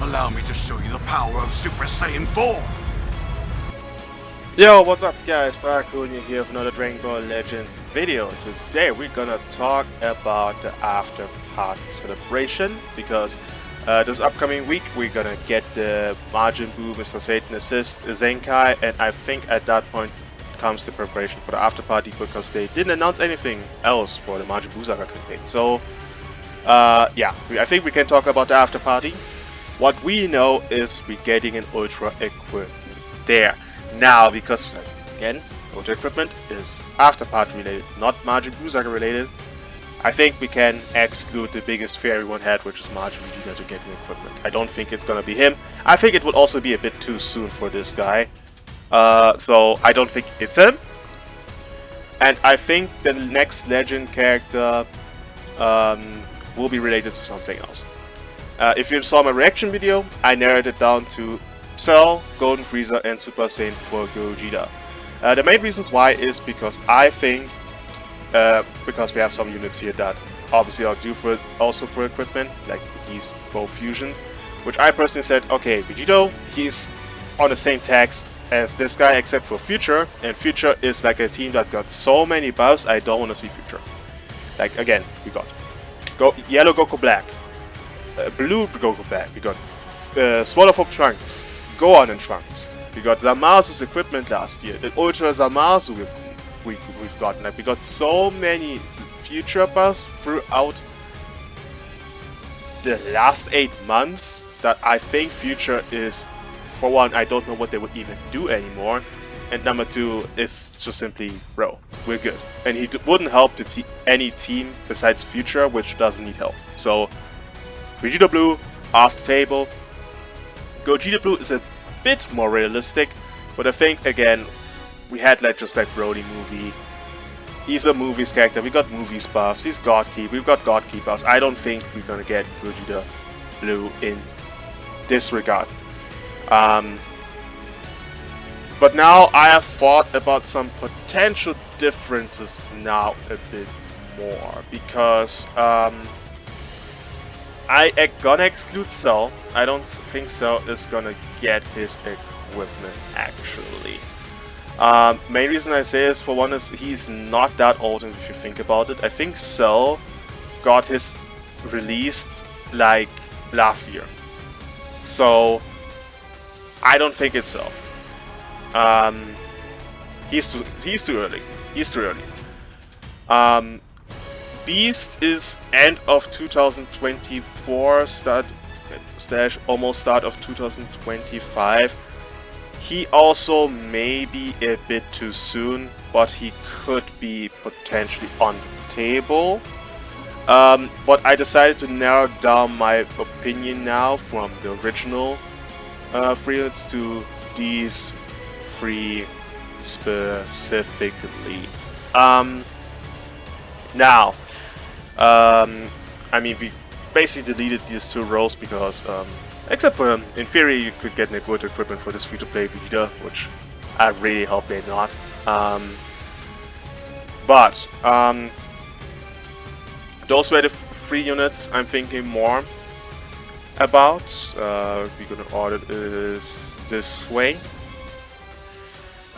Allow me to show you the power of Super Saiyan 4! Yo, what's up guys, Dragonball here with another Dragonball Legends video. Today we're gonna talk about the after party celebration, because this upcoming week we're gonna get the Majin Buu Mr. Satan assist Zenkai, and I think at that point comes the preparation for the after party, because they didn't announce anything else for the Majin Buu Saga campaign. So yeah, I think we can talk about the after party. What we know is we're getting an Ultra equipment there. Now, because again, Ultra equipment is after party related, not Majin Buu Saga related, I think we can exclude the biggest fear everyone had, which is Majin Vegeta to get new equipment. I don't think it's gonna be him. I think it would also be a bit too soon for this guy. So I don't think it's him. And I think the next legend character will be related to something else. If you saw my reaction video, I narrowed it down to Cell, Golden Frieza, and Super Saiyan 4 Gogeta. The main reasons why is because I think, because we have some units here that obviously are due for also for equipment, like these both fusions, which I personally said, okay, Vegito, he's on the same tax as this guy except for Future, and Future is like a team that got so many buffs, I don't want to see Future. Like again, we got Yellow Goku Black, Blue Goku Black, we got Swallow for Trunks, Gohan and Trunks. We got Zamasu's equipment last year. The Ultra Zamasu we've gotten. Like we got so many future buffs throughout the last 8 months that I think Future is, for one, I don't know what they would even do anymore. And number two is just simply, bro, we're good. And he wouldn't help any team besides Future, which doesn't need help. So Vegeta Blue off the table. Gogeta Blue is a bit more realistic, but I think again we had just like Brody movie. He's a movies character. We got movies buffs. He's God Key. We've got God Key buffs. I don't think we're gonna get Gogeta Blue in this regard. But now I have thought about some potential differences now a bit more, because I gonna exclude Cell. I don't think Cell is gonna get his equipment actually. Main reason I say is, for one, is he's not that old, and if you think about it, I think Cell got his released like last year. So I don't think it's Cell. He's too early. He's too early. Beast is end of 2024 / almost start of 2025. He also may be a bit too soon, but he could be potentially on the table. But I decided to narrow down my opinion now from the original 3 units to these 3 specifically. Now, I mean, we basically deleted these 2 roles because, except for in theory, you could get an Ultra equipment for this free-to-play Vegeta, which I really hope they not. But those were the 3 units I'm thinking more about. We're gonna order this way.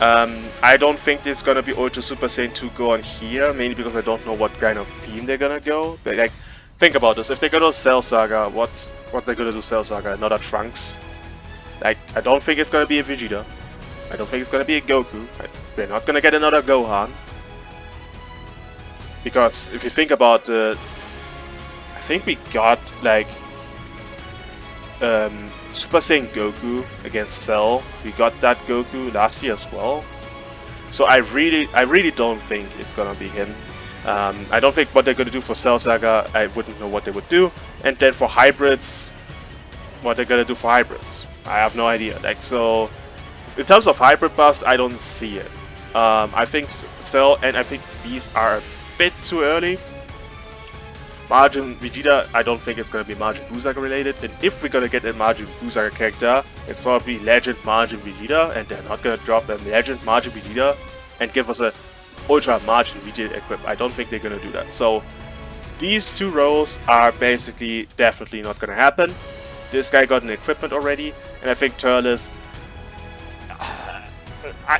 I don't think it's gonna be Ultra Super Saiyan 2 go on here, mainly because I don't know what kind of theme they're gonna go. Like, think about this: if they go to Cell Saga, what they're gonna do Cell Saga? Another Trunks? Like, I don't think it's gonna be a Vegeta. I don't think it's gonna be a Goku. We're not gonna get another Gohan, because if you think about I think we got like Super Saiyan Goku against Cell. We got that Goku last year as well. So I really don't think it's gonna be him. I don't think what they're gonna do for Cell Saga, I wouldn't know what they would do. And then for hybrids, what they're gonna do for hybrids, I have no idea. Like, so in terms of hybrid buffs, I don't see it. I think Cell and I think Beast are a bit too early. Majin Vegeta, I don't think it's going to be Majin Buu Saga related, and if we're going to get a Majin Buu Saga character, it's probably Legend Majin Vegeta, and they're not going to drop a Legend Majin Vegeta and give us a Ultra Majin Vegeta equip. I don't think they're going to do that. So these 2 roles are basically definitely not going to happen. This guy got an equipment already, and I think Turles,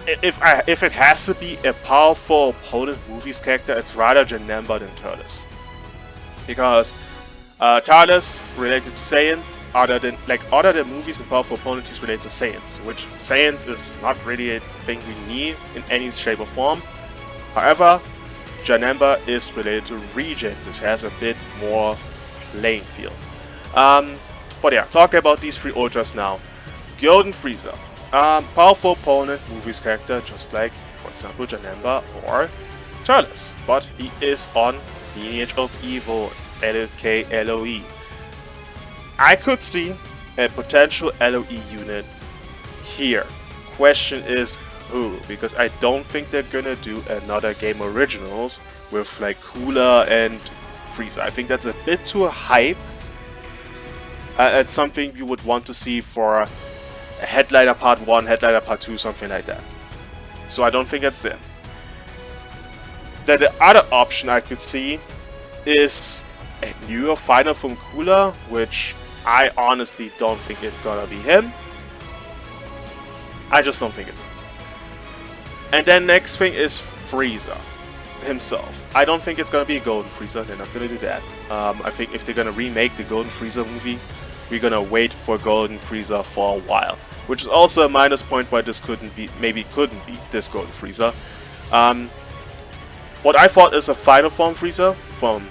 if it has to be a powerful opponent movies character, it's rather Janemba than Turles. Because Turles related to Saiyans, other than movies and powerful opponents, he's related to Saiyans, which Saiyans is not really a thing we need in any shape or form. However, Janemba is related to Region, which has a bit more playing field. But yeah, talking about these three ultras now. Golden Frieza. Powerful opponent, movies character, just like, for example, Janemba or Turles. But he is on Lineage of Evil, LK LOE. I could see a potential LOE unit here. Question is who? Because I don't think they're gonna do another game originals with like Cooler and Frieza. I think that's a bit too hype. It's something you would want to see for a Headliner Part 1, Headliner Part 2, something like that. So I don't think that's there. Then the other option I could see is a newer Final Form Cooler, which I honestly don't think it's gonna be him. I just don't think it's him. And then next thing is Frieza himself. I don't think it's gonna be a Golden Frieza, they're not gonna do that. I think if they're gonna remake the Golden Frieza movie, we're gonna wait for Golden Frieza for a while. Which is also a minus point why this couldn't be this Golden Frieza. What I thought is a final form Frieza from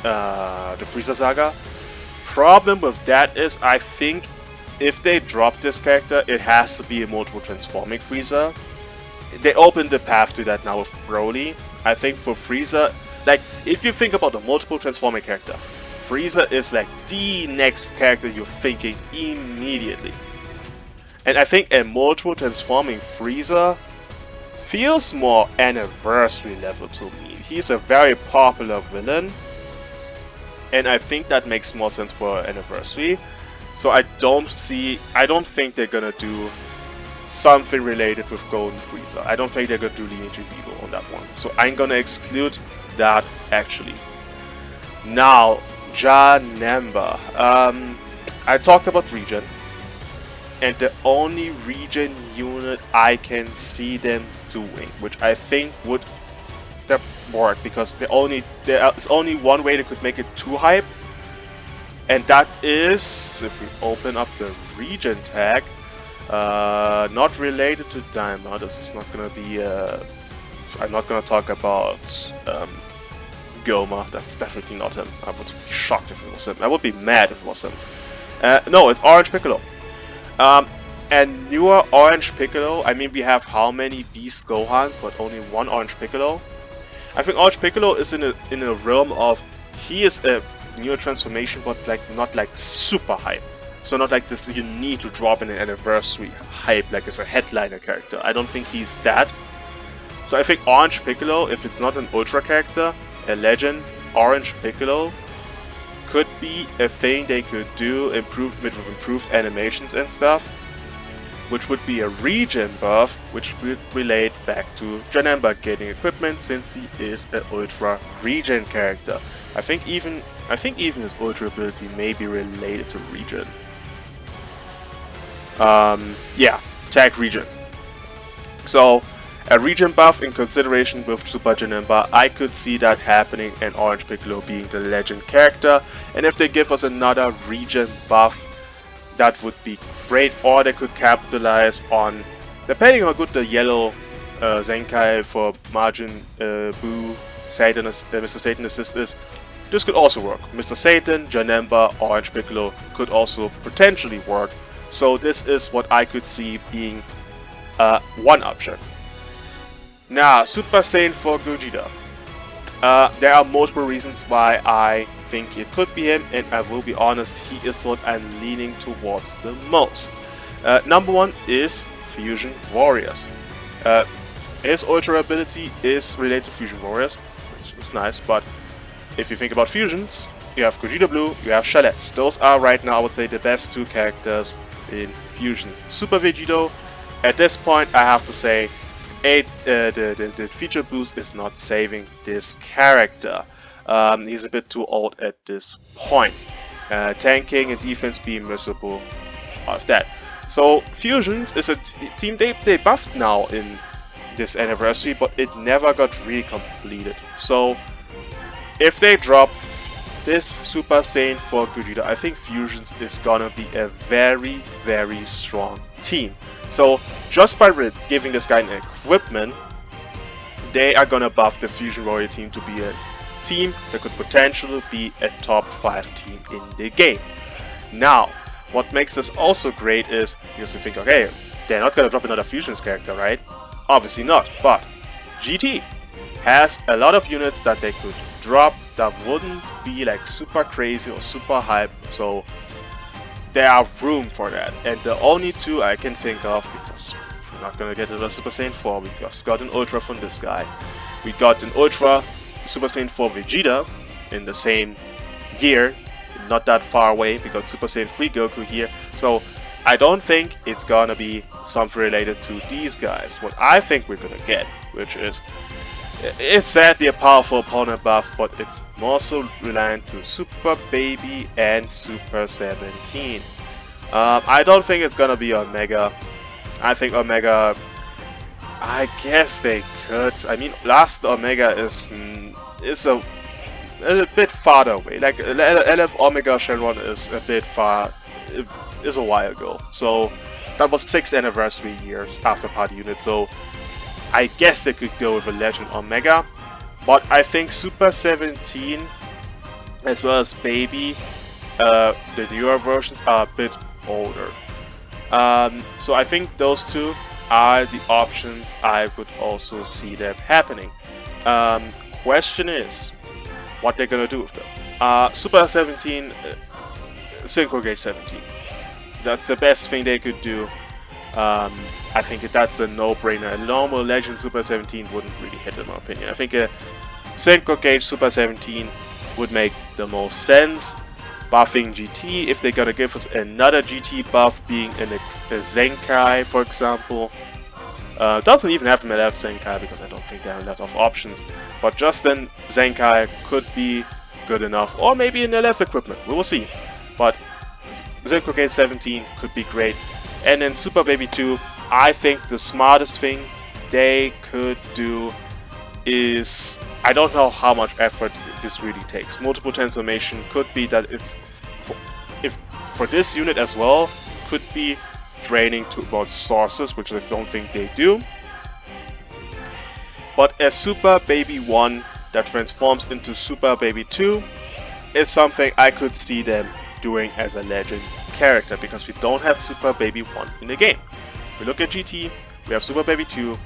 the Frieza saga. Problem with that is I think if they drop this character, it has to be a multiple transforming Frieza. They opened the path to that now with Broly. I think for Frieza, like if you think about a multiple transforming character, Frieza is like the next character you're thinking immediately. And I think a multiple transforming Frieza feels more anniversary level to me. He's a very popular villain, and I think that makes more sense for anniversary. So I don't think they're gonna do something related with Golden Frieza. I don't think they're gonna do Lineage of Evil on that one. So I'm gonna exclude that actually. Now, Janemba. I talked about Region. And the only Region unit I can see them doing, which I think would work, because there is only one way they could make it too hype, and that is if we open up the Region tag, not related to Daima. This is not gonna be. I'm not gonna talk about Goma. That's definitely not him. I would be shocked if it was him. I would be mad if it was him. No, it's Orange Piccolo. And newer Orange Piccolo, I mean we have how many Beast Gohans, but only one Orange Piccolo. I think Orange Piccolo is in a realm of, he is a newer transformation, but like not like super hype. So not like this you need to drop in an anniversary hype like as a headliner character. I don't think he's that. So I think Orange Piccolo, if it's not an Ultra character, a legend, Orange Piccolo could be a thing they could do with improved animations and stuff, which would be a Region buff, which would relate back to Janemba getting equipment since he is an Ultra Region character. I think even his Ultra ability may be related to Region. Yeah, tag Region. So a Region buff in consideration with Super Janemba, I could see that happening and Orange Piccolo being the legend character. And if they give us another Region buff, that would be great. Or they could capitalize on, depending on how good the yellow Zenkai for Majin Buu Mr. Satan Assist is, this could also work. Mr. Satan, Janemba, Orange Piccolo could also potentially work. So this is what I could see being one option. Now, Super Saiyan 4 Gogeta. There are multiple reasons why I think it could be him, and I will be honest, he is what I'm leaning towards the most. Number one is Fusion Warriors. His Ultra ability is related to Fusion Warriors, which is nice, but if you think about fusions, you have Gogeta Blue, you have Shalette. Those are right now, I would say, the best two characters in fusions. Super Vegito, at this point, I have to say, the feature boost is not saving this character. He's a bit too old at this point. tanking and defense being miserable out of that. So Fusions is a team they buffed now in this anniversary, but it never got really completed. So if they drop this Super Saiyan 4 Gogeta, I think Fusions is gonna be a very, very strong team. So just by giving this guy an equipment, they are gonna buff the Fusion Warrior team to be a team that could potentially be a top 5 team in the game. Now, what makes this also great is, because you think, okay, they're not gonna drop another Fusions character, right? Obviously not, but GT has a lot of units that they could drop that wouldn't be like super crazy or super hype, so there are room for that. And the only two I can think of, because we're not gonna get another Super Saiyan 4, we just got an Ultra from this guy. We got an Ultra Super Saiyan 4 Vegeta in the same year, not that far away. We got Super Saiyan 3 Goku here, so I don't think it's gonna be something related to these guys. What I think we're gonna get, which is, it's sadly a powerful opponent buff, but it's more so reliant to Super Baby and Super 17. I don't think it's gonna be Omega. I think Omega, I guess they could. I mean, last Omega is a bit farther away. Like LF Omega Shenron is a bit far, is a while ago. So that was 6 anniversary years after party unit. So I guess they could go with a Legend Omega, but I think Super 17 as well as Baby, the newer versions, are a bit older. So I think those two are the options I would also see them happening. Question is, what they're gonna do with them. Super 17, Synchro Gauge 17. That's the best thing they could do. I think that's a no-brainer. A normal Legend Super 17 wouldn't really hit in my opinion. I think a Synchro Gauge Super 17 would make the most sense. Buffing GT, if they're gonna give us another GT buff, being in a Zenkai, for example. Doesn't even have to be LF Zenkai, because I don't think there are a lot of options. But just then, Zenkai could be good enough, or maybe an LF equipment. We will see. But Synchro Gauge 17 could be great. And then Super Baby 2, I think the smartest thing they could do is, I don't know how much effort this really takes. Multiple transformation could be that it's, for this unit as well, could be draining towards sources, which I don't think they do. But a Super Baby 1 that transforms into Super Baby 2 is something I could see them doing as a Legend character, because we don't have Super Baby 1 in the game. If we look at GT, we have Super Baby 2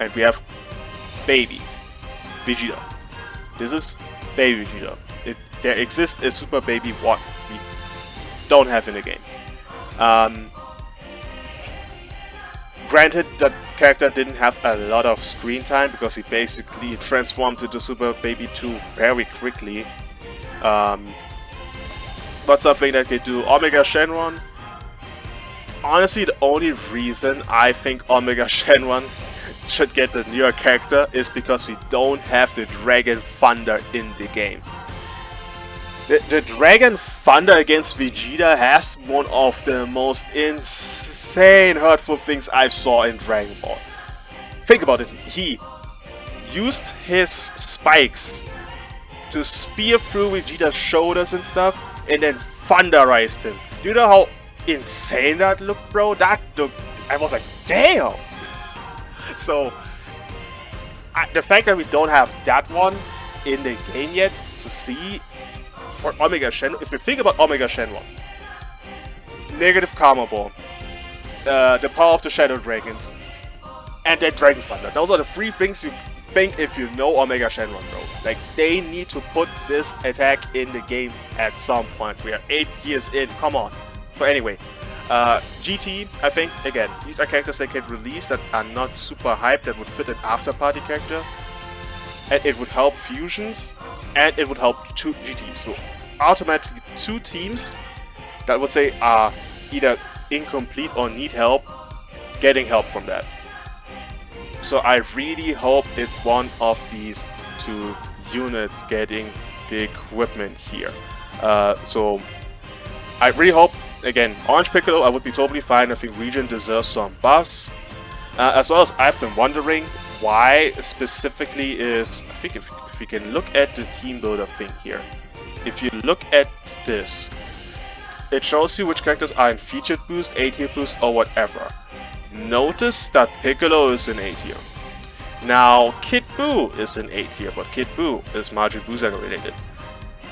and we have Baby Vegeta. This is Baby Vegeta. There exists a Super Baby 1 we don't have in the game. Granted, that character didn't have a lot of screen time because he basically transformed into Super Baby 2 very quickly. But something that they do. Omega Shenron. Honestly, the only reason I think Omega Shenron should get the newer character is because we don't have the Dragon Thunder in the game. The Dragon Thunder against Vegeta has one of the most insane hurtful things I saw in Dragon Ball. Think about it. He used his spikes to spear through Vegeta's shoulders and stuff, and then thunderized him. Do you know how insane that looked, bro? That looked, I was like, damn! So, the fact that we don't have that one in the game yet to see for Omega Shenron, if you think about Omega Shenron, negative Karma Ball, the power of the Shadow Dragons, and then Dragon Thunder. Those are the 3 things you think if you know Omega Shenron, bro. Like, they need to put this attack in the game at some point. We are 8 years in, come on. So anyway, GT, I think, again, these are characters they can release that are not super hyped, that would fit an after-party character. And it would help fusions, and it would help 2 GTs. So automatically 2 teams that would say are either incomplete or need help, getting help from that. So I really hope it's one of these 2 units getting the equipment here. So I really hope, again, Orange Piccolo, I would be totally fine. I think Region deserves some buzz. As well as I've been wondering why specifically is, I think if we can look at the team builder thing here. If you look at this, it shows you which characters are in featured boost, A tier boost, or whatever. Notice that Piccolo is in A tier. Now, Kid Buu is in A tier, but Kid Buu is Majin Buu Saga related.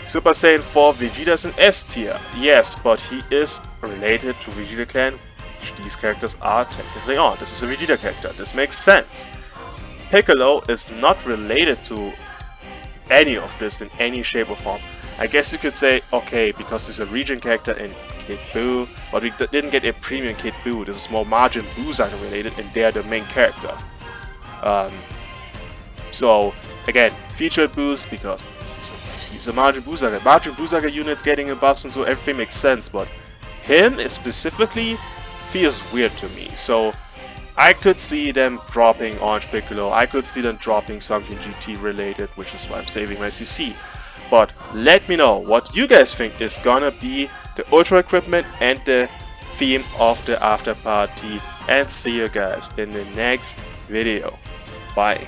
Super Saiyan 4 Vegeta is in S tier. Yes, but he is related to Vegeta Clan, which these characters are technically on. This is a Vegeta character. This makes sense. Piccolo is not related to any of this in any shape or form. I guess you could say, okay, because he's a region character in Kid Buu, but we didn't get a premium Kid Buu. This is more Majin Buu Saga related, and they're the main character. So again, featured boost because he's a Majin Buu Saga. Majin Buu Saga units getting a buff, and so everything makes sense. But him specifically feels weird to me. So I could see them dropping Orange Piccolo. I could see them dropping something GT related, which is why I'm saving my CC. But let me know what you guys think is gonna be the Ultra equipment and the theme of the after party. And see you guys in the next video. Bye.